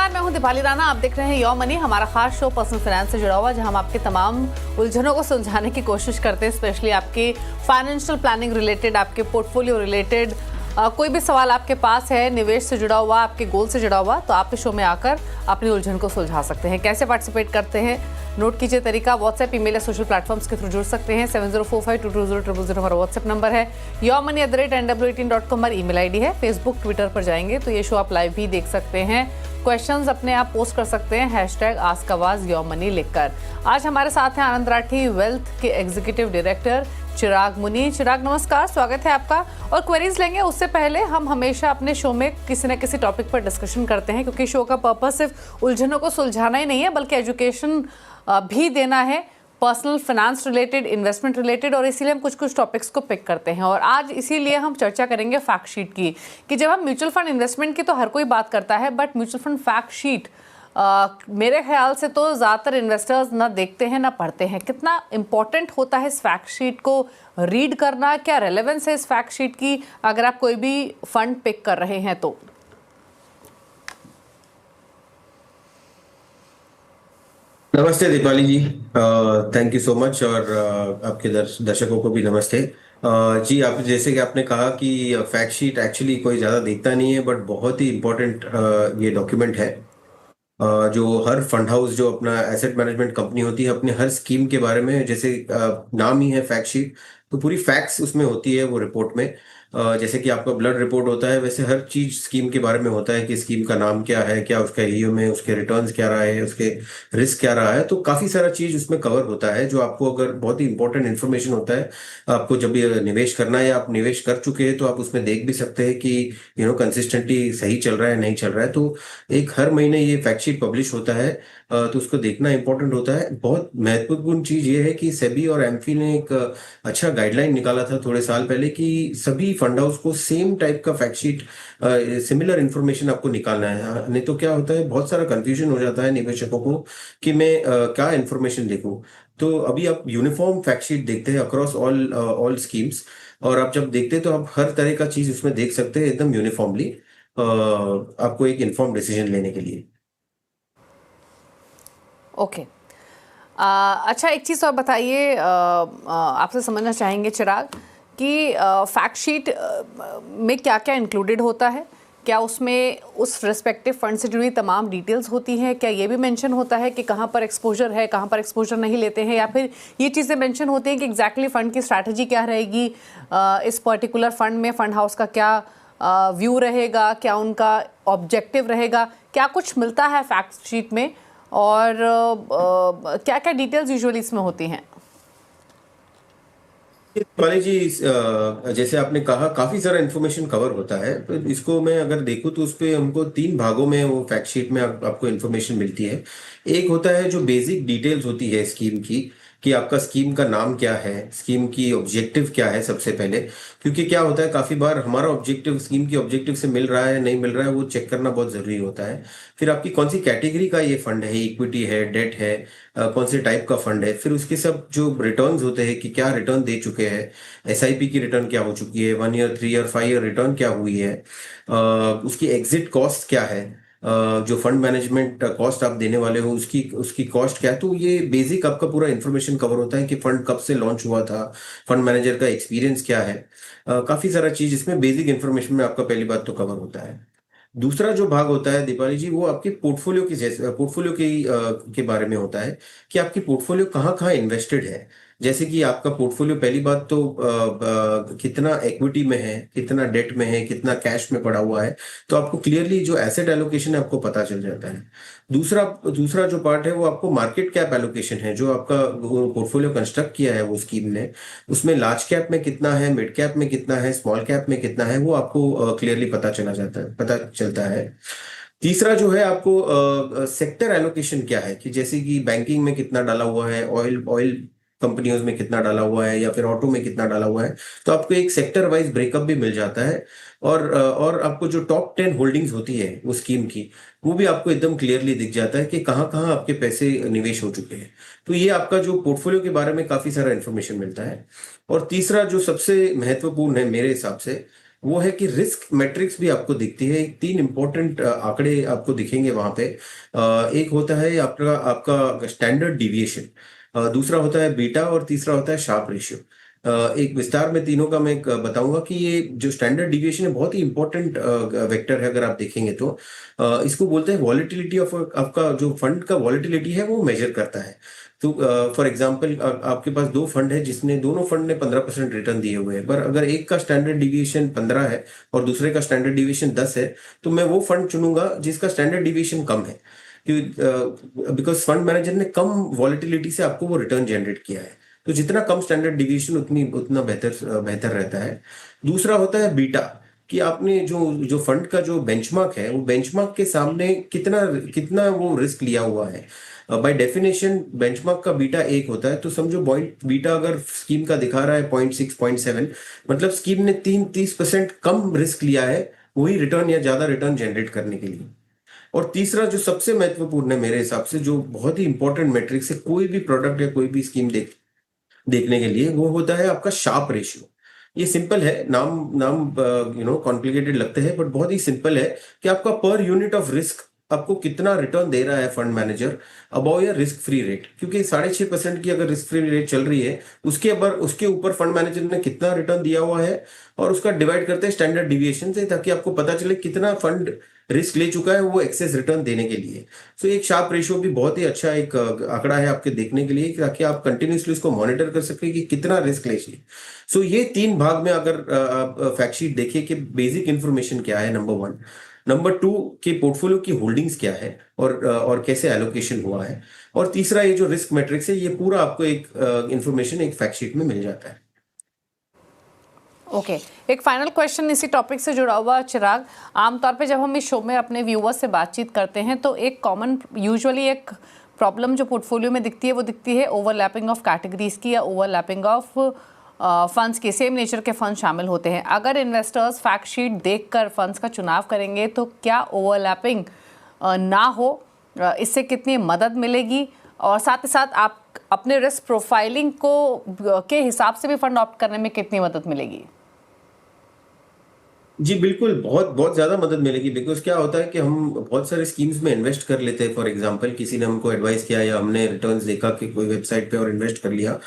नमस्कार, मैं हूं दीपाली राणा। आप देख रहे हैं योर मनी, हमारा खास शो पर्सनल फाइनेंस से जुड़ा हुआ, जहां हम आपके तमाम उलझनों को सुलझाने की कोशिश करते हैं। स्पेशली आपकी फाइनेंशियल प्लानिंग रिलेटेड, आपके पोर्टफोलियो रिलेटेड कोई भी सवाल आपके पास है, निवेश से जुड़ा हुआ, आपके गोल से जुड़ा हुआ, तो आप इस शो में आकर अपनी उलझन को सुलझा सकते हैं। कैसे पार्टिसिपेट करते हैं, नोट कीजिए तरीका। व्हाट्सएप, ईमेल या सोशल प्लेटफॉर्म्स के थ्रू जुड़ सकते हैं। 7045220000 हमारा व्हाट्सएप नंबर है। yourmoney@nw18.com हमारी ईमेल आईडी है। फेसबुक, ट्विटर पर जाएंगे तो ये शो आप लाइव भी देख सकते हैं। क्वेश्चंस अपने आप पोस्ट कर सकते हैं #AskAwaz लिखकर। आज हमारे साथ हैं आनंद राठी, वेल्थ के एग्जीक्यूटिव डायरेक्टर चिराग मुनि। चिराग नमस्कार, स्वागत है आपका। और क्वेरीज लेंगे उससे पहले हम हमेशा अपने शो में किसी न किसी टॉपिक पर डिस्कशन करते हैं, क्योंकि शो का पर्पस सिर्फ उलझनों को सुलझाना ही नहीं है, बल्कि एजुकेशन भी देना है, personal finance related, investment related. और इसीलिए हम कुछ टॉपिक्स को पिक करते हैं। और आज इसीलिए हम चर्चा करेंगे फैक्ट शीट की, कि जब हम म्यूचुअल फंड इन्वेस्टमेंट की तो हर कोई बात करता है, but mutual fund fact sheet मेरे ख्याल से तो ज़्यादातर इन्वेस्टर्स ना देखते हैं ना पढ़ते हैं। कितना इम्पोर्टेंट होता है इस फैक्ट शीट को रीड करना, क्या रेलेवेंस है इस फैक्ट शीट की अगर आप कोई भी फंड पिक कर रहे हैं तो? नमस्ते दीपाली जी, थैंक यू सो मच। और आपके दर्शकों को भी नमस्ते। जी, आप जैसे कि आपने कहा कि फैक्ट शीट एक्चुअली कोई ज़्यादा देखता नहीं है, बट बहुत ही इम्पोर्टेंट ये डॉक्यूमेंट है। जो हर फंड हाउस, जो अपना एसेट मैनेजमेंट कंपनी होती है, अपने हर स्कीम के बारे में, जैसे नाम ही है फैक्ट शीट, तो पूरी फैक्ट्स उसमें होती है वो रिपोर्ट में। जैसे कि आपका ब्लड रिपोर्ट होता है, वैसे हर चीज स्कीम के बारे में होता है कि स्कीम का नाम क्या है, क्या उसका ईयू में, उसके रिटर्न्स क्या रहा है, उसके रिस्क क्या रहा है। तो काफी सारा चीज उसमें कवर होता है, जो आपको अगर बहुत ही इंपॉर्टेंट इन्फॉर्मेशन होता है। आपको जब ये निवेश करना है या आप निवेश कर चुके हैं, तो आप उसमें देख भी सकते हैं कि कंसिस्टेंटली सही चल रहा है नहीं चल रहा है। तो एक हर महीने ये फैक्ट शीट पब्लिश होता है, तो उसको देखना इंपॉर्टेंट होता है। बहुत महत्वपूर्ण चीज ये है कि सेबी और एमफी ने एक अच्छा गाइडलाइन निकाला था थोड़े साल पहले, कि सभी फंड हाउस को सेम टाइप का फैक्ट शीट, सिमिलर इंफॉर्मेशन आपको निकालना है। नहीं तो क्या होता है, बहुत सारा कंफ्यूजन हो जाता है निवेशकों को कि मैं क्या इंफॉर्मेशन देखूं। तो अभी आप यूनिफॉर्म फैक्ट शीट देखते हैं अक्रॉस ऑल स्कीम्स, और आप जब देखते हैं तो आप हर तरह का चीज उसमें देख सकते हैं एकदम यूनिफॉर्मली, आपको एक इन्फॉर्म डिसीजन लेने के लिए। ओके। अच्छा, एक चीज़ और बताइए, आपसे समझना चाहेंगे चिराग, कि फैक्ट शीट में क्या क्या इंक्लूडेड होता है? क्या उसमें उस रिस्पेक्टिव फंड से जुड़ी तमाम डिटेल्स होती हैं? क्या ये भी मेंशन होता है कि कहाँ पर एक्सपोजर है, कहाँ पर एक्सपोजर नहीं लेते हैं? या फिर ये चीज़ें मेंशन होती हैं कि एग्जैक्टली फंड की स्ट्रैटेजी क्या रहेगी, इस पर्टिकुलर फंड में फंड हाउस का क्या व्यू रहेगा, क्या उनका ऑब्जेक्टिव रहेगा? क्या कुछ मिलता है फैक्ट शीट में, और क्या क्या डिटेल्स यूजुअली इसमें होती हैं? पाली जी, जैसे आपने कहा, काफी सारा इन्फॉर्मेशन कवर होता है। तो इसको मैं अगर देखूं तो उस पे हमको 3 भागों में वो फैक्ट शीट में आपको इन्फॉर्मेशन मिलती है। एक होता है जो बेसिक डिटेल्स होती है स्कीम की, कि आपका स्कीम का नाम क्या है, स्कीम की ऑब्जेक्टिव क्या है सबसे पहले। क्योंकि क्या होता है, काफी बार हमारा ऑब्जेक्टिव स्कीम की ऑब्जेक्टिव से मिल रहा है नहीं मिल रहा है, वो चेक करना बहुत जरूरी होता है। फिर आपकी कौन सी कैटेगरी का ये फंड है, इक्विटी है, डेट है, कौन से टाइप का फंड है। फिर उसके सब जो रिटर्न्स होते हैं, कि क्या रिटर्न दे चुके हैं, एसआईपी की रिटर्न क्या हो चुकी है, 1 ईयर, 3 ईयर, 5 ईयर रिटर्न क्या हुई है, उसकी एग्जिट कॉस्ट क्या है, जो फंड मैनेजमेंट कॉस्ट आप देने वाले हो उसकी उसकी कॉस्ट क्या है। तो ये बेसिक आपका पूरा इन्फॉर्मेशन कवर होता है कि फंड कब से लॉन्च हुआ था, फंड मैनेजर का एक्सपीरियंस क्या है। काफी सारा चीज इसमें बेसिक इन्फॉर्मेशन में आपका पहली बात तो कवर होता है। दूसरा जो भाग होता है दीपाली जी, वो आपके पोर्टफोलियो की, जैसे पोर्टफोलियो के बारे में होता है, कि आपकी पोर्टफोलियो कहाँ कहाँ इन्वेस्टेड है। जैसे कि आपका पोर्टफोलियो, पहली बात तो कितना इक्विटी में है, कितना डेट में है, कितना कैश में पड़ा हुआ है। तो आपको क्लियरली जो एसेट एलोकेशन है आपको पता चल जाता है। दूसरा दूसरा जो पार्ट है वो आपको मार्केट कैप एलोकेशन है, जो आपका पोर्टफोलियो कंस्ट्रक्ट किया है वो स्कीम ने, उसमें लार्ज कैप में कितना है, मिड कैप में कितना है, स्मॉल कैप में कितना है, वो आपको क्लियरली पता चलता है। तीसरा जो है, आपको सेक्टर एलोकेशन क्या है, कि जैसे कि बैंकिंग में कितना डाला हुआ है, ऑयल ऑयल कंपनियों में कितना डाला हुआ है, या फिर ऑटो में कितना डाला हुआ है। तो आपको एक सेक्टर वाइज ब्रेकअप भी मिल जाता है। और आपको जो टॉप 10 होल्डिंग्स होती है वो स्कीम की, वो भी आपको एकदम क्लियरली दिख जाता है कि कहाँ कहाँ आपके पैसे निवेश हो चुके हैं। तो ये आपका जो पोर्टफोलियो के बारे में काफी सारा इन्फॉर्मेशन मिलता है। और तीसरा जो सबसे महत्वपूर्ण है मेरे हिसाब से, वो है कि रिस्क मैट्रिक्स भी आपको दिखती है। एक 3 इंपॉर्टेंट आंकड़े आपको दिखेंगे वहां पे। एक होता है आपका आपका स्टैंडर्ड डिविएशन, दूसरा होता है बीटा, और तीसरा होता है शार्प रेशियो। एक विस्तार में तीनों का मैं बताऊंगा कि ये जो स्टैंडर्ड डिविएशन है बहुत ही इंपॉर्टेंट वेक्टर है। अगर आप देखेंगे तो इसको बोलते हैं वॉलेटिलिटी ऑफ आपका जो फंड का वॉलेटिलिटी है वो मेजर करता है। तो फॉर एग्जांपल आपके पास दो फंड है जिसने दोनों फंड ने 15% रिटर्न दिए हुए हैं, पर अगर एक का स्टैंडर्ड डिविएशन 15 है और दूसरे का स्टैंडर्ड डिविएशन 10 है, तो मैं वो फंड चुनूंगा जिसका स्टैंडर्ड डिविएशन कम है, बिकॉज फंड मैनेजर ने कम वॉलेटिलिटी से आपको वो रिटर्न जनरेट किया है। तो जितना कम स्टैंडर्ड डिविएशन उतना बेहतर बेहतर रहता है। दूसरा होता है बीटा, कि आपने जो जो फंड का जो बेंचमार्क है वो बेंचमार्क के सामने कितना कितना वो रिस्क लिया हुआ है। बाय डेफिनेशन बेंचमार्क का बीटा 1 होता है, तो समझो पॉइंट बीटा अगर स्कीम का दिखा रहा है 0.6 0.7, मतलब स्कीम ने 30% कम रिस्क लिया है वही रिटर्न या ज्यादा रिटर्न जनरेट करने के लिए। और तीसरा जो सबसे महत्वपूर्ण है मेरे हिसाब से, जो बहुत ही इंपॉर्टेंट मैट्रिक्स है कोई भी प्रोडक्ट या कोई भी स्कीम देखने के लिए, वो होता है आपका शार्प रेशियो। ये सिंपल है, नाम नाम कॉम्प्लिकेटेड लगते हैं बट बहुत ही सिंपल है कि आपका पर यूनिट ऑफ रिस्क आपको कितना रिटर्न दे रहा है फंड मैनेजर अबाउ या रिस्क फ्री रेट। क्योंकि 6.5% की अगर रिस्क फ्री रेट चल रही है, उसके ऊपर फंड मैनेजर ने कितना रिटर्न दिया हुआ है, और उसका डिवाइड करते हैं स्टैंडर्ड डिविएशन से, ताकि आपको पता चले कितना फंड रिस्क ले चुका है वो एक्सेस रिटर्न देने के लिए। सो एक शार्प रेशियो भी बहुत ही अच्छा एक आंकड़ा है आपके देखने के लिए, ताकि आप कंटिन्यूसली इसको मॉनिटर कर सके कि कितना रिस्क ले चाहिए। सो ये 3 भाग में अगर आप फैक्ट शीट देखिए कि बेसिक इंफॉर्मेशन क्या है, नंबर 1, नंबर 2 कि पोर्टफोलियो की होल्डिंग्स क्या है और कैसे एलोकेशन हुआ है, और तीसरा ये जो रिस्क मैट्रिक्स है, ये पूरा आपको एक इंफॉर्मेशन एक फैक्ट शीट में मिल जाता है। ओके एक फाइनल क्वेश्चन इसी टॉपिक से जुड़ा हुआ। चिराग, आमतौर पे जब हम इस शो में अपने व्यूअर्स से बातचीत करते हैं तो एक कॉमन यूजुअली एक प्रॉब्लम जो पोर्टफोलियो में दिखती है वो दिखती है ओवरलैपिंग ऑफ कैटेगरीज की या ओवरलैपिंग ऑफ फंड्स के, सेम नेचर के फंड शामिल होते हैं। अगर इन्वेस्टर्स फैक्ट शीट देखकर फंड्स का चुनाव करेंगे तो क्या ओवरलैपिंग ना हो, इससे कितनी मदद मिलेगी, और साथ ही साथ आप अपने रिस्क प्रोफाइलिंग को के हिसाब से भी फंड ऑप्ट करने में कितनी मदद मिलेगी? जी बिल्कुल, बहुत बहुत ज्यादा मदद मिलेगी। बिकॉज क्या होता है कि हम बहुत सारे स्कीम्स में इन्वेस्ट कर लेते हैं। फॉर एग्जांपल किसी ने हमको एडवाइस किया या हमने रिटर्न्स देखा कि कोई वेबसाइट पे और इन्वेस्ट कर लिया,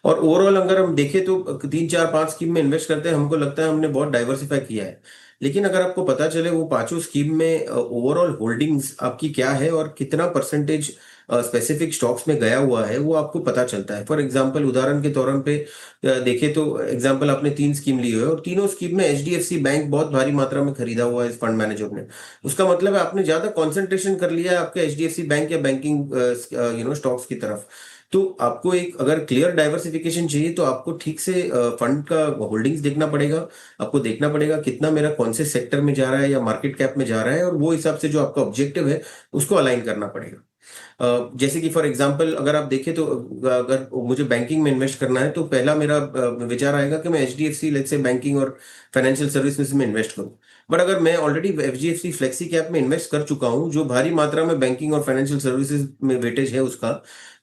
और ओवरऑल अगर हम देखें तो 3 4 5 स्कीम में इन्वेस्ट करते हैं, हमको लगता है हमने बहुत डाइवर्सिफाई किया है। लेकिन अगर आपको पता चले वो पांचों स्कीम में ओवरऑल होल्डिंग्स आपकी क्या है और कितना परसेंटेज स्पेसिफिक स्टॉक्स में गया हुआ है, वो आपको पता चलता है। फॉर एग्जांपल उदाहरण के तौर पे देखें तो एग्जांपल आपने 3 स्कीम ली हुई है और तीनों स्कीम में HDFC बैंक बहुत भारी मात्रा में खरीदा हुआ है इस फंड मैनेजर ने। उसका मतलब है आपने ज्यादा कंसंट्रेशन कर लिया है आपके HDFC बैंक या बैंकिंग स्टॉक्स की तरफ। तो आपको एक अगर क्लियर डाइवर्सिफिकेशन चाहिए तो आपको ठीक से फंड का होल्डिंग्स देखना पड़ेगा। आपको देखना पड़ेगा कितना मेरा कौन से सेक्टर में जा रहा है या मार्केट कैप में जा रहा है, और वो हिसाब से जो आपका ऑब्जेक्टिव है उसको अलाइन करना पड़ेगा। जैसे कि फॉर एग्जांपल अगर आप देखें तो अगर मुझे बैंकिंग में इन्वेस्ट करना है तो पहला मेरा विचार आएगा कि मैं HDFC लेट्स से बैंकिंग और फाइनेंशियल सर्विसेज में इन्वेस्ट करूं। बट अगर मैं ऑलरेडी HDFC फ्लेक्सी कैप में इन्वेस्ट कर चुका हूं जो भारी मात्रा में बैंकिंग और फाइनेंशियल सर्विसेज में वेटेज है उसका,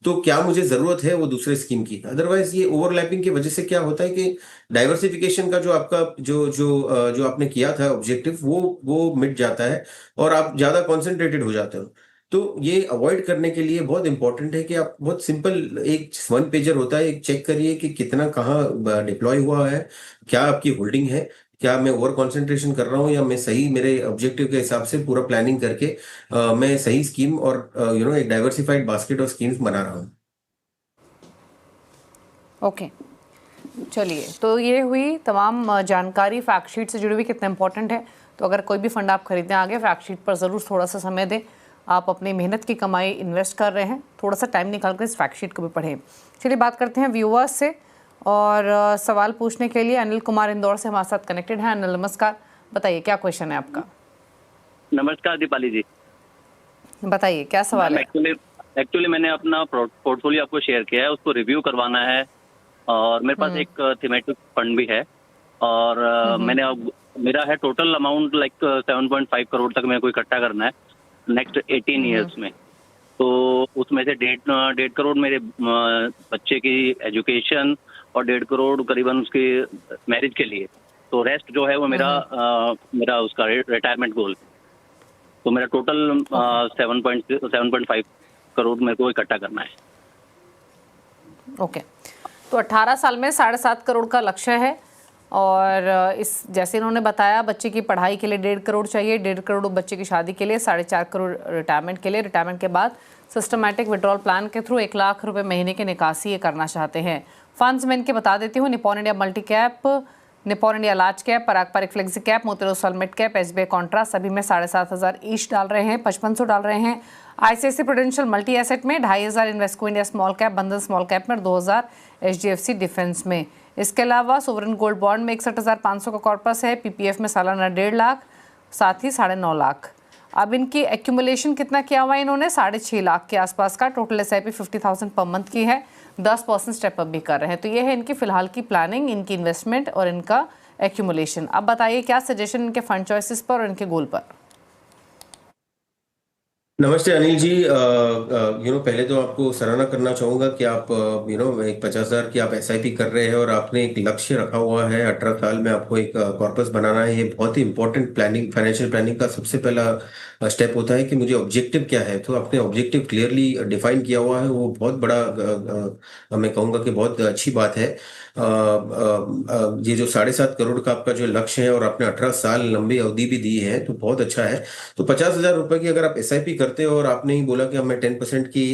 तो क्या मुझे जरूरत है वो दूसरे स्कीम की? अदरवाइज ये ओवरलैपिंग की वजह से क्या होता है कि डाइवर्सिफिकेशन का जो आपका जो आपने किया था ऑब्जेक्टिव वो मिट जाता है और आप ज्यादा कॉन्सेंट्रेटेड हो जाते हो। तो ये अवॉइड करने के लिए बहुत इंपॉर्टेंट है कि आप बहुत सिंपल एक 1 पेजर होता है, एक चेक करिए कि कितना कहाँ डिप्लॉय हुआ है, क्या आपकी होल्डिंग है, क्या मैं ओवर कंसंट्रेशन कर रहा हूँ या मैं सही मेरे ऑब्जेक्टिव के हिसाब से पूरा प्लानिंग करके मैं सही स्कीम और एक डाइवर्सिफाइड बास्केट ऑफ स्कीम्स बना रहा हूँ। ओके चलिए, तो ये हुई तमाम जानकारी फैक्ट शीट से जुड़ी हुई कितना इंपॉर्टेंट है। तो अगर कोई भी फंड आप खरीदने आगे फैक्ट शीट पर ज़रूर थोड़ा सा समय दें। आप अपनी मेहनत की कमाई इन्वेस्ट कर रहे हैं, थोड़ा सा टाइम निकाल कर इस फैक्ट शीट को भी पढ़ें। चलिए बात करते हैं व्यूअर्स से, और सवाल पूछने के लिए अनिल कुमार इंदौर से हमारे साथ कनेक्टेड हैं। अनिल नमस्कार, बताइए क्या क्वेश्चन है आपका? नमस्कार दीपाली जी, बताइए क्या सवाल है? एक्चुअली मैंने अपना पोर्टफोलियो आपको शेयर किया है, उसको रिव्यू करवाना है और मेरे पास एक थीमेटिक फंड भी है और मेरा है टोटल अमाउंट लाइक 7.5 करोड़ तक मेरे को इकट्ठा करना है नेक्स्ट 18 ईयर्स में। तो उसमें से 1.5 करोड़ मेरे बच्चे की एजुकेशन और 1.5 करोड़ करीबन उसके मैरिज के लिए। तो रेस्ट जो है वो मेरा उसका रिटायरमेंट गोल। तो मेरा टोटल 7.5 करोड़ मेरे को इकट्ठा करना है। ओके, तो 18 साल में 7.5 करोड़ का लक्ष्य है। और इस जैसे इन्होंने बताया, बच्चे की पढ़ाई के लिए 1.5 करोड़ चाहिए, 1.5 करोड़ बच्चे की शादी के लिए, 4.5 करोड़ रिटायरमेंट के लिए। रिटायरमेंट के बाद सिस्टमैटिक विड्रॉल प्लान के थ्रू 1 लाख रुपए महीने की निकासी ये करना चाहते हैं। फंड्स मैं इनके बता देती हूँ। Nippon India multi cap, Nippon India large cap, पारंपरिक flexi cap, Motilal mid cap, SBI contra, सभी में 7,500 ईच डाल रहे हैं, 5500 डाल रहे हैं। ICICI प्रूडेंशियल मल्टी एसेट में 2,500, इन्वेस्को इंडिया स्मॉल कैप, बंधन स्मॉल कैप में 2,000, HDFC डिफेंस में। इसके अलावा सोवरेन गोल्ड बॉन्ड में 61,500 का कॉर्पस है, PPF में सालाना 1.5 लाख, साथ ही 9.5 लाख। अब इनकी एक्यूमुलेशन कितना किया हुआ है इन्होंने? 6.5 लाख के आसपास का। टोटल SIP 50,000 पर मंथ की है, 10% स्टेप अप भी कर रहे हैं। तो ये है इनकी फिलहाल की प्लानिंग, इनकी इन्वेस्टमेंट और इनका एक्यूमुलेशन। अब बताइए क्या सजेशन इनके फंड चॉइसेस पर और इनके गोल पर? नमस्ते अनिल जी। पहले तो आपको सराहना करना चाहूंगा कि आप एक 50,000 की आप SIP कर रहे हैं और आपने एक लक्ष्य रखा हुआ है 18 साल में आपको एक कॉर्पस बनाना है। ये बहुत ही इंपॉर्टेंट प्लानिंग, फाइनेंशियल प्लानिंग का सबसे पहला स्टेप होता है कि मुझे ऑब्जेक्टिव क्या है। तो आपने ऑब्जेक्टिव क्लियरली डिफाइन किया हुआ है, वो बहुत बड़ा मैं कहूँगा कि बहुत अच्छी बात है। ये जो 7.5 करोड़ का आपका जो लक्ष्य है और आपने 18 साल लंबी अवधि भी दी है, तो बहुत अच्छा है। तो 50,000 रुपए की अगर आप SIP करते हो और आपने ही बोला कि अब मैं 10% की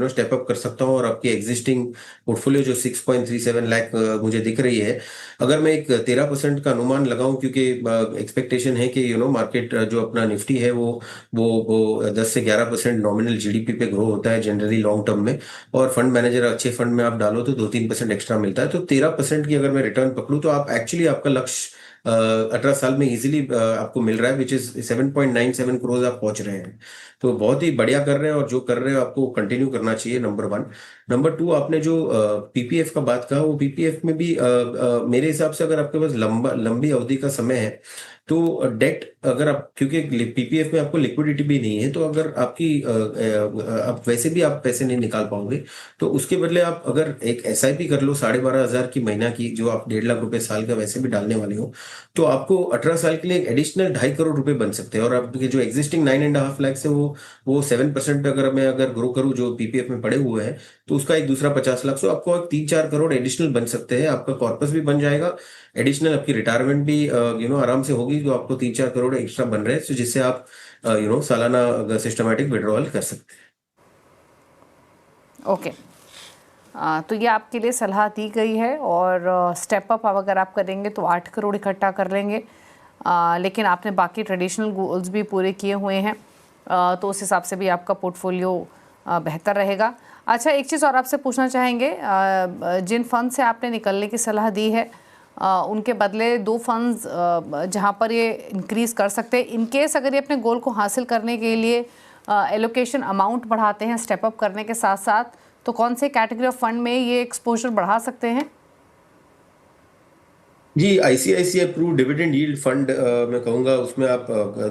स्टेप अप कर सकता हूँ और आपकी एग्जिस्टिंग पोर्टफोलियो जो 6.37 लाख मुझे दिख रही है, अगर मैं एक 13% का अनुमान लगाऊं, क्योंकि एक्सपेक्टेशन है कि मार्केट जो अपना निफ्टी है वो 10 से 11% नॉमिनल GDP पे ग्रो होता है जनरली लॉन्ग टर्म में, और फंड मैनेजर अच्छे फंड में आप डालो तो 2-3% एक्स्ट्रा मिलता है। तो 13% की अगर मैं रिटर्न पकड़ूं तो आप एक्चुअली आपका लक्ष्य 18 साल में इजीली आपको मिल रहा है, विच इज 7.97 करोड़ आप पहुंच रहे हैं। तो बहुत ही बढ़िया कर रहे हैं और जो कर रहे हो आपको कंटिन्यू करना चाहिए, नंबर 1। नंबर 2, आपने जो PPF का बात कहा, वो PPF में भी मेरे हिसाब से अगर आपके पास लंबी अवधि का समय है तो डेट, अगर आप, क्योंकि PPF में आपको लिक्विडिटी भी नहीं है, तो अगर आपकी आप वैसे भी आप पैसे नहीं निकाल पाओगे, तो उसके बदले आप अगर एक SIP कर लो 12,500 की महीना की, जो आप 1.5 लाख रुपए साल का वैसे भी डालने वाले हो, तो आपको 18 साल के लिए एक एडिशनल 2.5 करोड़ रुपए बन सकते हैं। और आपके जो एग्जिस्टिंग 9.5 लाख है वो 7% पे अगर ग्रो करूँ जो PPF में पड़े हुए हैं, तो उसका एक दूसरा 50 लाख, तो आपको 3-4 करोड़ एडिशनल बन सकते हैं। आपका कॉर्पस भी बन जाएगा, एडिशनल आपकी रिटायरमेंट भी आराम से होगी, जो आपको 3-4 करोड़ एक्स्ट्रा बन रहे हैं, तो जिससे आप सालाना सिस्टमैटिक विड्रॉल कर सकते हैं। ओके, तो ये आपके लिए सलाह दी गई है। और स्टेप अप अगर आप करेंगे तो 8 करोड़ इकट्ठा कर लेंगे, लेकिन आपने बाकी ट्रेडिशनल गोल्स भी पूरे किए हुए हैं, तो उस हिसाब से भी आपका पोर्टफोलियो बेहतर रहेगा। अच्छा, एक चीज़ और आपसे पूछना चाहेंगे, जिन फंड से आपने निकलने की सलाह दी है उनके बदले 2 फंड्स जहां पर ये इंक्रीज़ कर सकते हैं, इनकेस अगर ये अपने गोल को हासिल करने के लिए एलोकेशन अमाउंट बढ़ाते हैं स्टेप अप करने के साथ साथ, तो कौन से कैटेगरी ऑफ फंड में ये एक्सपोजर बढ़ा सकते हैं? जी, ICICI approve dividend yield fund मैं कहूंगा उसमें आप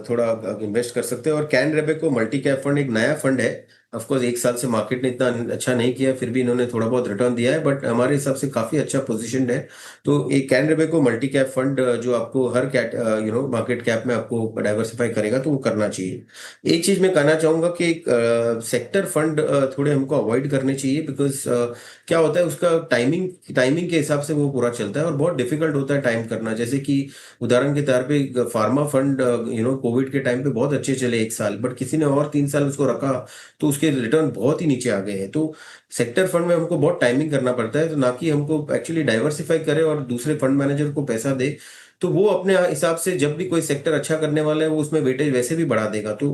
थोड़ा इन्वेस्ट कर सकते हैं। और कैन रेबेको मल्टी कैप फंड एक नया फंड है। ऑफकोर्स 1 साल से मार्केट ने इतना अच्छा नहीं किया, फिर भी इन्होंने थोड़ा बहुत रिटर्न दिया है, बट हमारे हिसाब से काफी अच्छा पोजीशन है। तो एक कैन रेबेको मल्टी कैप फंड जो आपको हर मार्केट कैप में आपको डाइवर्सिफाई करेगा, तो वो करना चाहिए। एक चीज मैं कहना चाहूंगा कि एक सेक्टर फंड थोड़े हमको अवॉइड करने चाहिए, बिकॉज क्या होता है उसका टाइमिंग के हिसाब से वो पूरा चलता है और बहुत डिफिकल्ट होता है टाइम करना। जैसे कि उदाहरण के तौर पे फार्मा फंड कोविड के टाइम पे बहुत अच्छे चले 1 साल, बट किसी ने और 3 साल उसको रखा तो उसके रिटर्न बहुत ही नीचे आ गए हैं। तो सेक्टर फंड में हमको बहुत टाइमिंग करना पड़ता है, तो ना कि हमको एक्चुअली डाइवर्सिफाई करे और दूसरे फंड मैनेजर को पैसा दे, तो वो अपने हिसाब से जब भी कोई सेक्टर अच्छा करने वाला है वो उसमें वेटेज वैसे भी बढ़ा देगा। तो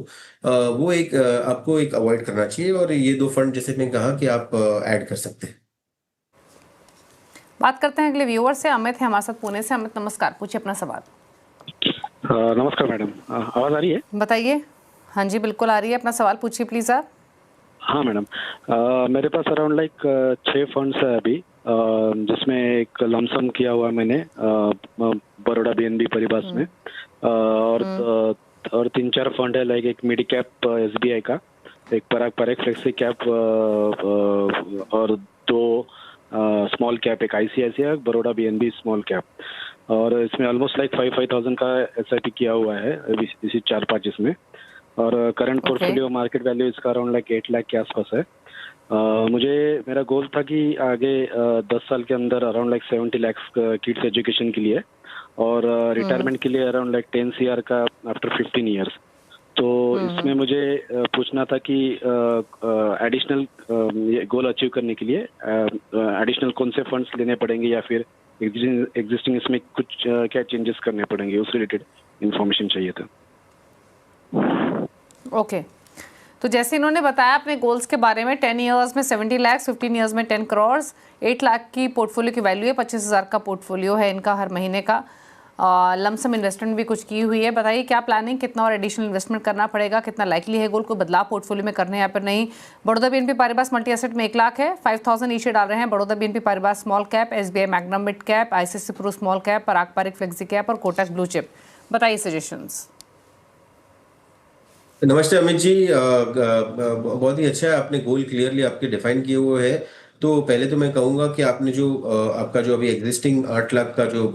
वो एक आपको एक अवॉइड करना चाहिए। और ये 2 फंड जैसे मैं कहा कि आप ऐड कर सकते हैं। बात करते हैं अगले व्यूअर से। अमित है हमारे साथ पुणे से। अमित नमस्कार, पूछिए अपना सवाल। नमस्कार मैडम, आवाज आ रही है? बताइए। हाँ जी, बिल्कुल आ रही है, अपना सवाल पूछिए प्लीज आप। हाँ मैडम, मेरे पास अराउंड 6 फंड्स है अभी, जिसमें एक लमसम किया हुआ मैंने बड़ौदा BNB परिवास में, और 3-4 फंड है, एक मिडी कैप SBI का, एक पारंपरिक फ्लेक्सी कैप, और 2 स्मॉल कैप, एक ICICI Baroda BNB small cap. और इसमें ऑलमोस्ट लाइक 5,000 का SIP किया हुआ है इसी 4-5 इसमें। और करंट पोर्टफोलियो मार्केट वैल्यू इसका अराउंड लाइक 8 लाख के आसपास है। मुझे मेरा गोल था कि आगे 10 साल के अंदर around like 70 lakh kids education के लिए और रिटायरमेंट के लिए अराउंड लाइक 10 CR का आफ्टर 15 ईयर्स। तो इसमें मुझे पूछना था कि एडिशनल गोल अचीव करने के लिए एडिशनल कौन से फंड्स लेने पड़ेंगे या फिर एग्जिस्टिंग इसमें कुछ क्या चेंजेस करने पड़ेंगे, उस रिलेटेड इंफॉर्मेशन चाहिए था। ओके तो जैसे इन्होंने बताया अपने गोल्स के बारे में, 10 इयर्स में 70 लाख, 15 इयर्स में 10 करोड़, 8 लाख की पोर्टफोलियो की वैल्यू है, 25,000 का पोर्टफोलियो है इनका हर महीने का। लमसम इन्वेस्टमेंट भी कुछ की हुई है। बताइए क्या प्लानिंग, कितना और एडिशनल इन्वेस्टमेंट करना पड़ेगा, कितना लाइकली है गोल को बदलाव पोर्टफोलियो में करने या फिर नहीं। Baroda BNP Paribas multi asset में 1 लाख है, 5,000 ईच डाल रहे हैं। Baroda BNP Paribas small cap, SBI Magnum mid cap, ICICI pru small cap, Parag Parikh flexi cap और कोटक ब्लू चिप। बताइए सजेशंस। नमस्ते अमित जी, बहुत ही अच्छा है, आपने गोल क्लियरली आपके डिफाइन किए हुए हैं। तो पहले तो मैं कहूंगा कि आपने जो आपका जो अभी एग्जिस्टिंग 8 लाख का जो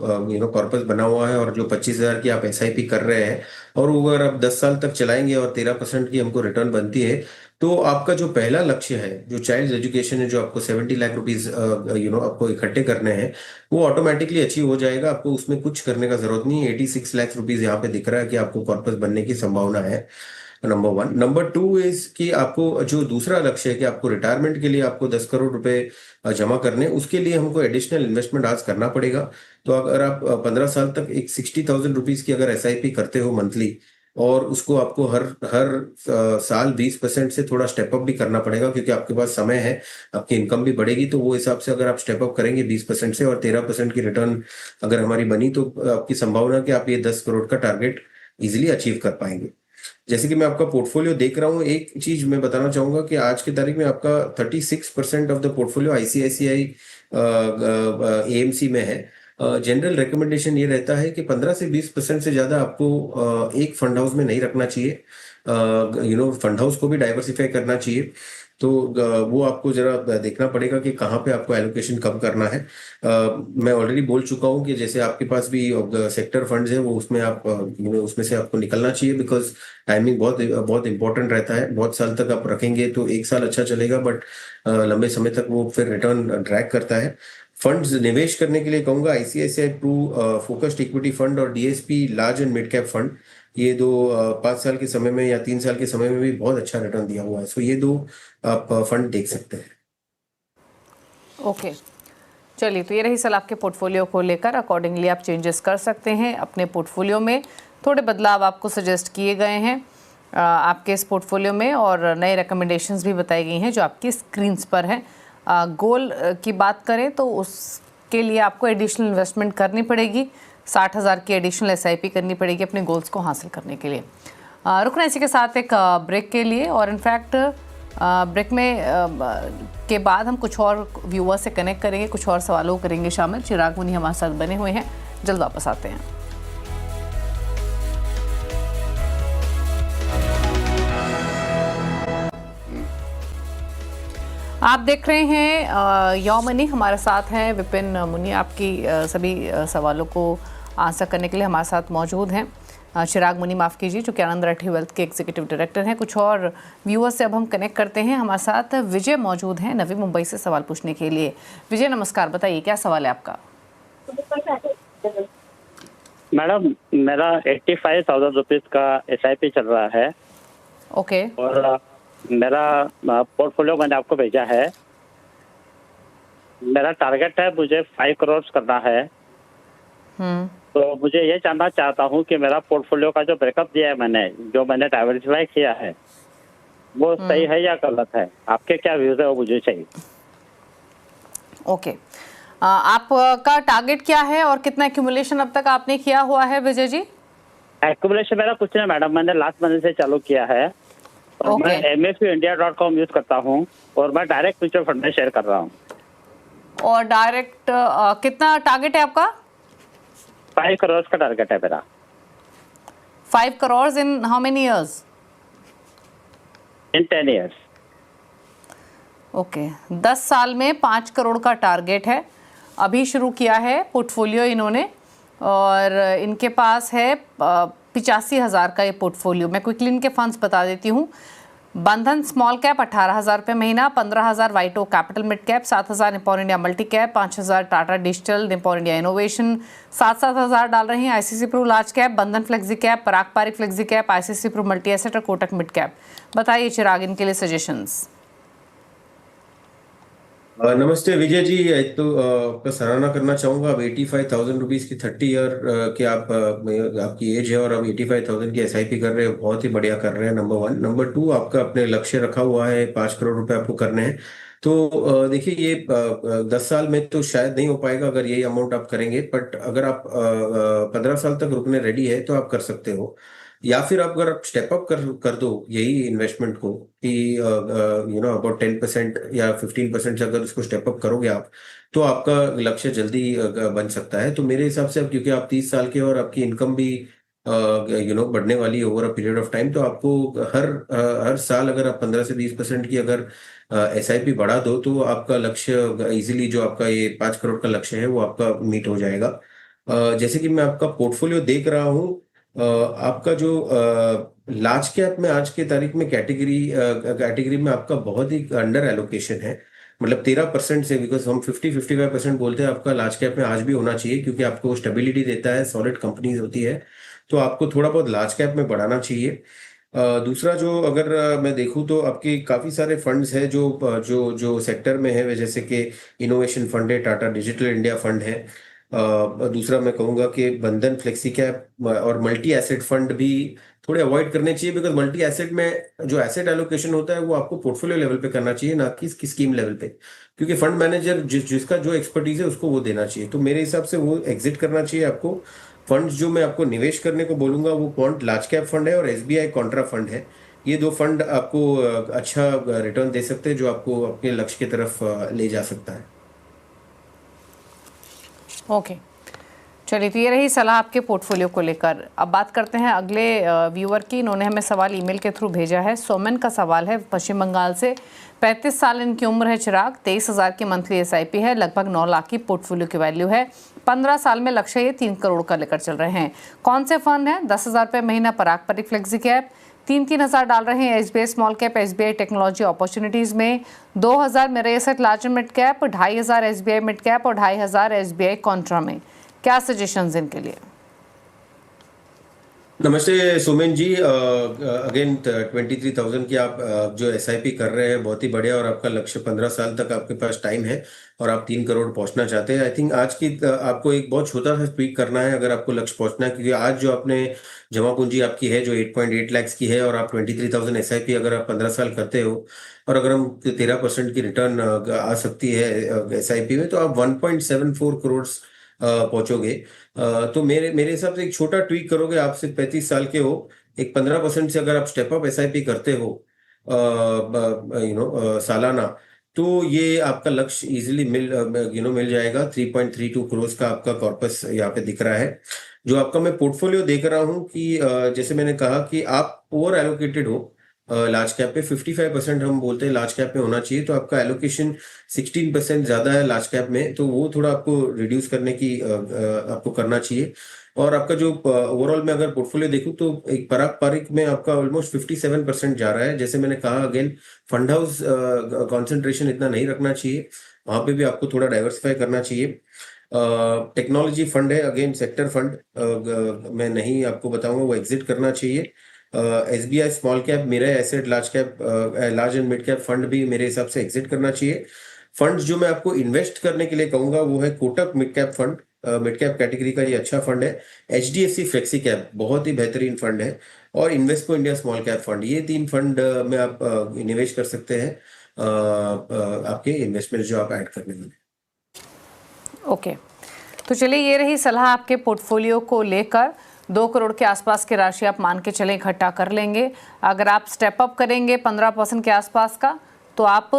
कॉर्पस बना हुआ है और जो 25,000 की आप SIP कर रहे हैं और वो अगर आप 10 साल तक चलाएंगे और 13% की हमको रिटर्न बनती है, तो आपका जो पहला लक्ष्य है जो चाइल्ड एजुकेशन है, जो आपको 70 लाख रुपीज आपको इकट्ठे करने हैं, वो ऑटोमेटिकली अचीव हो जाएगा। आपको उसमें कुछ करने का जरूरत नहीं है। 86 लाख रुपीज यहाँ पे दिख रहा है कि आपको कॉर्पस बनने की संभावना है, नंबर 1। नंबर 2 इज कि आपको जो दूसरा लक्ष्य है कि आपको रिटायरमेंट के लिए आपको 10 करोड़ रुपए जमा करने, उसके लिए हमको एडिशनल इन्वेस्टमेंट आज करना पड़ेगा। तो अगर आप 15 साल तक एक 60,000 रुपीज की अगर SIP करते हो मंथली, और उसको आपको हर हर साल 20% से थोड़ा स्टेप अप भी करना पड़ेगा, क्योंकि आपके पास समय है, आपकी इनकम भी बढ़ेगी। तो वो हिसाब से अगर आप स्टेप अप करेंगे 20% से और 13% की रिटर्न अगर हमारी बनी, तो आपकी संभावना कि आप ये 10 करोड़ का टारगेट इजिली अचीव कर पाएंगे। जैसे कि मैं आपका पोर्टफोलियो देख रहा हूँ, एक चीज मैं बताना चाहूंगा कि आज की तारीख में आपका 36% of the portfolio ICICI AMC में है। जनरल रिकमेंडेशन ये रहता है कि 15 से 20% से ज्यादा आपको एक फंड हाउस में नहीं रखना चाहिए। फंड हाउस को भी डाइवर्सिफाई करना चाहिए। तो वो आपको जरा देखना पड़ेगा कि कहाँ पे आपको एलोकेशन कब करना है। मैं ऑलरेडी बोल चुका हूँ कि जैसे आपके पास भी सेक्टर फंड्स है, वो उसमें आप उसमें से आपको निकलना चाहिए, बिकॉज टाइमिंग बहुत बहुत इंपॉर्टेंट रहता है। बहुत साल तक आप रखेंगे तो 1 साल अच्छा चलेगा, बट लंबे समय तक वो फिर रिटर्न ड्रैग करता है। फंड्स निवेश करने के लिए कहूंगा ICICI Pru focused equity fund और DSP large and mid cap fund, ये दो 5 साल के समय में या 3 साल के समय में भी बहुत अच्छा रिटर्न दिया हुआ है। सो ये 2 आप फंड देख सकते हैं। ओके चलिए, तो ये रही सलाह आपके पोर्टफोलियो को लेकर। अकॉर्डिंगली आप चेंजेस कर सकते हैं अपने पोर्टफोलियो में। थोड़े बदलाव आपको सजेस्ट किए गए हैं आपके इस पोर्टफोलियो में, और नए रिकमेंडेशंस भी बताई गई हैं जो आपकी स्क्रीन्स पर हैं। गोल की बात करें तो उसके लिए आपको एडिशनल इन्वेस्टमेंट करनी पड़ेगी, 60,000 की एडिशनल SIP करनी पड़ेगी अपने गोल्स को हासिल करने के लिए। रुकना इसी के साथ एक ब्रेक के लिए, और इनफैक्ट ब्रेक में के बाद हम कुछ और व्यूअर्स से कनेक्ट करेंगे, कुछ और सवालों करेंगे शामिल। चिराग मुनि हमारे साथ बने हुए हैं, जल्द वापस आते हैं। आप देख रहे हैं यो मनी, हमारे साथ हैं विपिन मुनि। आपकी सभी सवालों को आंसर करने के लिए हमारे साथ मौजूद हैं चिराग मुनि, माफ़ कीजिए, जो कि आनंद राठी वेल्थ के एग्जीक्यूटिव डायरेक्टर हैं। कुछ और व्यूअर्स से अब हम कनेक्ट करते हैं। हमारे साथ विजय मौजूद हैं नवी मुंबई से सवाल पूछने के लिए। विजय नमस्कार, बताइए क्या सवाल है आपका? मैडम, मेरा 85,000 रुपीज का SIP चल रहा है। ओके। और मेरा पोर्टफोलियो मैंने आपको भेजा है। मेरा टारगेट है, मुझे 5 करोड़ करना है। तो मुझे ये जानना चाहता हूँ कि मेरा पोर्टफोलियो का जो ब्रेकअप दिया है मैंने, जो मैंने डाइवर्सिफाई किया है, वो सही है या गलत है? आपके क्या व्यूज है वो मुझे चाहिए। ओके, आपका टारगेट क्या है और कितना एक्यूमुलेशन अब तक आपने किया हुआ है विजय जी? एक्यूमुलेशन मेरा कुछ नहीं मैडम, मैंने लास्ट महीने से चालू किया है। और मैं MFindia.com यूज करता हूँ और मैं डायरेक्ट म्यूचुअल फंड में शेयर कर रहा हूँ। और डायरेक्ट कितना टारगेट है आपका? 5 करोड़ का टारगेट है मेरा। 5 crore in how many years? In 10 years. Okay, 10 साल में 5 करोड़ का टारगेट है। अभी शुरू किया है पोर्टफोलियो इन्होंने, और इनके पास है 85,000 का ये पोर्टफोलियो। मैं क्विकली इनके फंड्स बता देती हूँ। बंधन स्मॉल कैप 18,000 रुपये महीना, 15,000 Whiteoak capital mid cap, 7,000 Nippon India multi cap, 5,000 Tata digital, Nippon India innovation, 7,000 डाल रहे हैं ICICI pru large cap, Bandhan flexi cap, Parag Parikh flexi cap, ICICI pru multi asset और कोटक मिड कैप। बताइए चिराग, इनके लिए सजेशंस। नमस्ते विजय जी। एक तो आपका सराहना करना चाहूंगा। अब 85,000 रुपीज की 30 ईयर के आपकी एज है और अब 85,000 की एसआईपी कर रहे हो, बहुत ही बढ़िया कर रहे हैं। नंबर 1। नंबर 2, आपका अपने लक्ष्य रखा हुआ है 5 करोड़ रुपए आपको करने हैं। तो देखिए ये 10 साल में तो शायद नहीं हो पाएगा अगर यही अमाउंट आप करेंगे, बट अगर आप 15 साल तक रुकने रेडी है तो आप कर सकते हो। या फिर अगर आप स्टेप अप कर दो यही इन्वेस्टमेंट को कि अबाउट 10% या 15% से अगर उसको स्टेप अप करोगे आप, तो आपका लक्ष्य जल्दी बन सकता है। तो मेरे हिसाब से अब क्योंकि आप 30 साल के और आपकी इनकम भी बढ़ने वाली है over a period of time, तो आपको हर साल अगर आप 15 से 20% की अगर एसआईपी बढ़ा दो तो आपका लक्ष्य इजीली, जो आपका ये 5 करोड़ का लक्ष्य है वो आपका मीट हो जाएगा। जैसे कि मैं आपका पोर्टफोलियो देख रहा हूँ, आपका जो लार्ज कैप में आज के तारीख में कैटेगरी में आपका बहुत ही अंडर एलोकेशन है। मतलब 13% से, बिकॉज हम 50-55% बोलते हैं, आपका लार्ज कैप में आज भी होना चाहिए क्योंकि आपको स्टेबिलिटी देता है, सॉलिड कंपनीज होती है। तो आपको थोड़ा बहुत लार्ज कैप में बढ़ाना चाहिए। दूसरा जो अगर मैं देखूं तो आपके काफी सारे फंड्स हैं जो सेक्टर में है, जैसे कि इनोवेशन फंड है, टाटा डिजिटल इंडिया फंड है। दूसरा मैं कहूंगा कि बंधन फ्लेक्सी कैप और मल्टी एसेट फंड भी थोड़े अवॉइड करने चाहिए, बिकॉज मल्टी एसेट में जो एसेट एलोकेशन होता है वो आपको पोर्टफोलियो लेवल पे करना चाहिए, ना कि स्कीम लेवल पे, क्योंकि फंड मैनेजर जिसका जो एक्सपर्टीज है उसको वो देना चाहिए। तो मेरे हिसाब से वो एग्जिट करना चाहिए आपको। फंड्स जो मैं आपको निवेश करने को बोलूंगा वो क्वांट लार्ज कैप फंड है और एसबीआई कॉन्ट्रा फंड है। ये 2 फंड आपको अच्छा रिटर्न दे सकते हैं, जो आपको अपने लक्ष्य की तरफ ले जा सकता है। ओके, चलिए, तो ये रही सलाह आपके पोर्टफोलियो को लेकर। अब बात करते हैं अगले व्यूअर की। इन्होंने हमें सवाल ईमेल के थ्रू भेजा है। सोमन का सवाल है पश्चिम बंगाल से। 35 साल इनकी उम्र है चिराग। 23,000 की मंथली एसआईपी है, लगभग 9 लाख की पोर्टफोलियो की वैल्यू है। 15 साल में लक्ष्य ये 3 करोड़ का लेकर चल रहे हैं। कौन से फंड हैं? 10,000 रुपये महीना पराग परिक फ्लेक्सी कैप, 3,000 डाल रहे हैं SBI small cap, SBI technology opportunities में, 2,000 मेरे asset large mid cap, 2,500 SBI mid cap और 2,500 एसबीआई कॉन्ट्रा में। क्या सजेशंस इनके लिए? नमस्ते सुमेन जी। अगेन 23,000 की आप जो एसआईपी कर रहे हैं बहुत ही बढ़िया, और आपका लक्ष्य 15 साल तक आपके पास टाइम है और आप 3 करोड़ पहुंचना चाहते हैं। आई थिंक आज की आपको एक बहुत छोटा सा ट्वीक करना है अगर आपको लक्ष्य पहुंचना है, क्योंकि आज जो आपने जमा पूंजी आपकी है जो 8.8 लाख की है और आप 23,000 एसआईपी अगर आप 15 साल करते हो और अगर हम 13% की रिटर्न आ सकती है एसआईपी में, तो आप 1.74 करोड़ पहुंचोगे। तो मेरे हिसाब से एक छोटा ट्वीक करोगे। आप सिर्फ 35 साल के हो, एक 15% से अगर आप स्टेप अप एसआईपी करते हो सालाना, तो ये आपका लक्ष्य इजीली मिल जाएगा। 3.32 करोड़ का आपका कॉर्पस यहाँ पे दिख रहा है। जो आपका मैं पोर्टफोलियो देख रहा हूँ कि जैसे मैंने कहा कि आप ओवर एलोकेटेड हो लार्ज कैप पे। 55% हम बोलते हैं लार्ज कैप में होना चाहिए, तो आपका एलोकेशन 16% ज्यादा है लार्ज कैप में, तो वो थोड़ा आपको रिड्यूस करने की आपको करना चाहिए। और आपका जो ओवरऑल में अगर पोर्टफोलियो देखूं तो एक पराग पारिक में आपका ऑलमोस्ट 57% जा रहा है। जैसे मैंने कहा अगेन, फंड हाउस कॉन्सेंट्रेशन इतना नहीं रखना चाहिए, वहां पे भी आपको थोड़ा डाइवर्सिफाई करना चाहिए। टेक्नोलॉजी फंड है, अगेन सेक्टर फंड मैं नहीं आपको बताऊंगा, वो एग्जिट करना चाहिए। एसबीआई स्मॉल कैप, मेरा asset large cap, large and mid cap fund भी मेरे हिसाब से एग्जिट करना चाहिए। फंड्स जो मैं आपको इन्वेस्ट करने के लिए कहूंगा वो है Kotak mid cap fund, mid cap category का ये अच्छा फंड है। एचडीएफसी फ्लेक्सी कैप बहुत ही बेहतरीन फंड है, और इन्वेस्टको इंडिया स्मॉल कैप फंड, ये 3 फंड में आप निवेश कर सकते हैं आपके इन्वेस्टमेंट जो आप ऐड करने में। ओके, तो चलिए, ये रही सलाह आपके पोर्टफोलियो को लेकर। 2 करोड़ के आसपास की राशि आप मान के चलें इकट्ठा कर लेंगे। अगर आप स्टेप अप करेंगे 15% के आसपास का, तो आप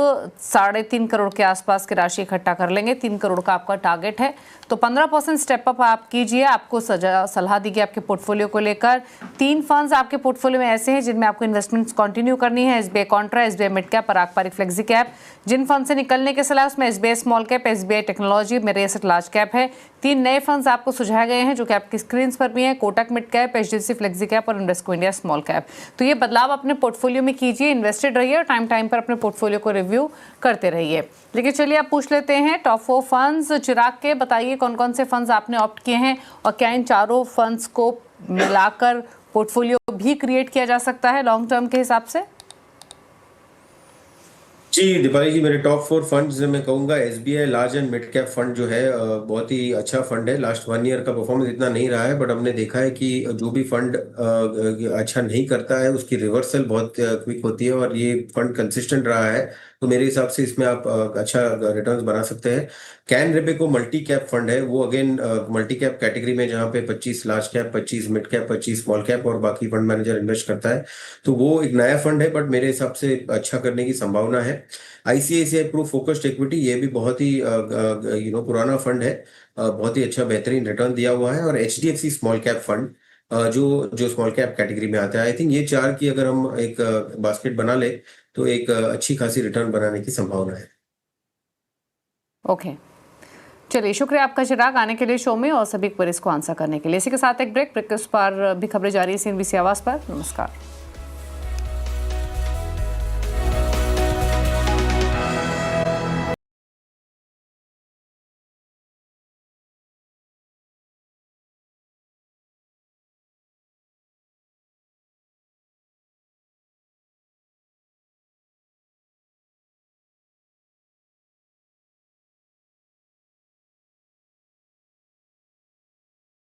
3.5 करोड़ के आसपास की राशि इकट्ठा कर लेंगे। 3 करोड़ का आपका टारगेट है, तो 15% स्टेप अप आप कीजिए। आपको सलाह दी गई आपके पोर्टफोलियो को लेकर। 3 फंड्स आपके पोर्टफोलियो में ऐसे हैं जिनमें आपको इन्वेस्टमेंट्स कंटिन्यू करनी है। SBI Contra, SBI mid cap, पारंपरिक फ्लेक्सी कैप। जिन फंड से निकलने की सलाह उसमें SBI small cap, SBI technology, मेरे एसेट लार्ज कैप है। 3 नए फंड्स आपको सुझाए गए हैं जो कि आपकी स्क्रीन पर भी हैं, Kotak mid cap, HDFC flexi cap और इन्वेस्को इंडिया स्मॉल कैप। तो ये बदलाव अपने पोर्टफोलियो में कीजिए, इन्वेस्टेड रहिए और टाइम टाइम पर अपने पोर्टफोलियो को रिव्यू करते रहिए। लेकिन चलिए आप पूछ लेते हैं टॉप 4 फंड्स। चिराग के बताइए कौन कौन से फंड्स आपने ऑप्ट किए हैं और क्या इन चारों फंड्स को मिलाकर पोर्टफोलियो भी क्रिएट किया जा सकता है लॉन्ग टर्म के हिसाब से? जी दीपाली जी, मेरे टॉप 4 फंड्स मैं कहूँगा SBI large and mid cap fund जो है बहुत ही अच्छा फंड है। लास्ट 1 ईयर का परफॉर्मेंस इतना नहीं रहा है, बट हमने देखा है कि जो भी फंड अच्छा नहीं करता है उसकी रिवर्सल बहुत क्विक होती है और ये फंड कंसिस्टेंट रहा है। तो मेरे हिसाब से इसमें आप अच्छा रिटर्न्स बना सकते हैं। कैन रेबेको मल्टी कैप फंड है, वो अगेन मल्टी कैप कैटेगरी में, जहाँ पे 25 large cap, 25 mid cap, 25 small cap और बाकी फंड मैनेजर इन्वेस्ट करता है। तो वो एक नया फंड है, बट मेरे हिसाब से अच्छा करने की संभावना है। ICICI प्रो फोकस्ड इक्विटी, ये भी बहुत ही पुराना फंड है, बहुत ही अच्छा बेहतरीन रिटर्न दिया हुआ है। और HDFC स्मॉल कैप फंड जो स्मॉल कैप कैटेगरी में आता है। आई थिंक ये 4 की अगर हम एक बास्केट बना ले तो एक अच्छी खासी रिटर्न बनाने की संभावना है। ओके, चलिए शुक्रिया आपका चिराग आने के लिए शो में और सभी क्वेरीज को आंसर करने के लिए। इसी के साथ एक ब्रेक के उस पर भी खबरें जारी है CNBC आवाज पर। नमस्कार।